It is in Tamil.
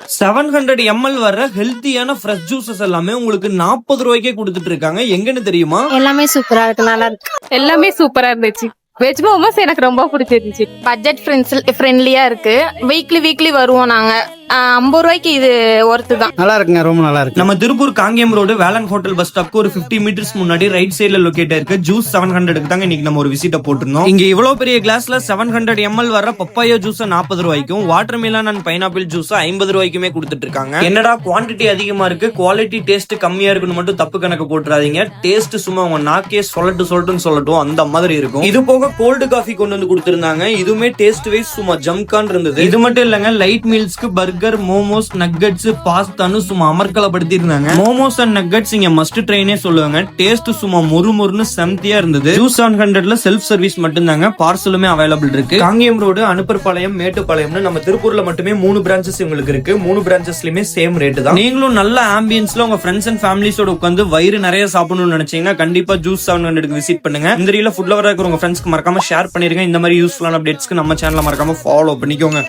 700 ml வர ஹெல்த்தியான ஃப்ரெஷ் ஜூசஸ் எல்லாமே உங்களுக்கு 40 ரூபாய்க்கே கொடுத்துட்டு இருக்காங்க. எங்கன்னு தெரியுமா? எல்லாமே சூப்பரா இருக்கு, நல்லா இருக்கு. எல்லாமே சூப்பரா இருந்துச்சு. வெஜ் மோமோஸ் எனக்கு ரொம்ப பிடிச்சிருந்துச்சு. பட்ஜெட் ஃப்ரெண்ட்லியா இருக்கு. வீக்லி வருவோம் நாங்க. 50 ரூபாய்க்கு இது ஒர்த்து தான். நல்லா இருக்குங்க, ரொம்ப நல்லா இருக்கு. நம்ம Tiruppur Kangeyam road Velan hotel bus ஸ்டாப்க்கு ஒரு 50 மீட்டர்ஸ் முன்னாடி ரைட் சைடுல லொகேட் இருக்கு. ஜூஸ் 700க்கு தாங்க இன்னைக்கு நம்ம ஒரு விசிட்ட போட்டுருந்தோம். இங்க இவ்வளவு பெரிய கிளாஸ்ல 700 ml வர பப்பாயா ஜூஸ் 40 ரூபாய்க்கும் water Milan and pineapple juice 50 ரூபாய்க்குமே கொடுத்துட்டு இருக்காங்க. என்னடா குவான்டிட்டி அதிகமா இருக்கு, குவாலிட்டி டேஸ்ட் கம்மியா இருக்குன்னு மட்டும் தப்பு கணக்கு போட்டுறாதீங்க. டேஸ்ட் சும்மா உங்க நாக்கே சொல்லட்டுன்னு சொல்லட்டும் அந்த மாதிரி இருக்கும். இது போக கோல்டு காஃபி கொண்டு வந்து கொடுத்திருந்தாங்க. இதுவுமே டேஸ்ட் வைஸ் சும்மா ஜம்கான் இருந்தது. இது மட்டும் இல்லங்க, லைட் மீல்ஸ்க்கு பர்கர், மோமோஸ், நக்கட்ஸ், பாஸ்தான்னு சும்மா அமர்க்கலப்படுத்தி இருந்தாங்க. மோமோஸ் அண்ட் நக்கட்ஸ் இங்க மஸ்ட் ட்ரைனே சொல்லுவாங்க. டேஸ்ட் சும்மா மொறுன்னு செம்தியா இருந்தது. ஜூஸ் 700ல செல்ஃப் சர்வீஸ் மட்டும் தாங்க, பார்சலுமே அவைலபிள் இருக்கு. காங்கேயம் ரோடு, அனுப்பர்பாளையம், மேட்டுப்பாளையம்னு நம்ம திருப்பூர்ல மட்டுமே 3 பிரான்ச்சஸ் உங்களுக்கு இருக்கு. 3 பிரான்ச்சஸ்லயுமே சேம் ரேட் தான். நீங்களும் நல்ல ஆம்பியன்ஸ்ல உங்க ஃப்ரெண்ட்ஸ் அண்ட் ஃபேமிலிஸோட உட்காந்து வயிறு நிறைய சாப்பிடணும்னு நினைச்சீங்கன்னா கண்டிப்பா ஜூஸ் 700க்கு விசிட் பண்ணுங்க. இந்த ரீல ஃபுட் லவரா இருக்கிற உங்க ஃப்ரெண்ட்ஸ்க்கு மறக்காம ஷேர் பண்ணிருங்க. இந்த மாதிரி யூஸ்ஃபுல்லான அப்டேட்ஸ்க்கு நம்ம சேனலை மறக்காம ஃபாலோ பண்ணிக்கோங்க.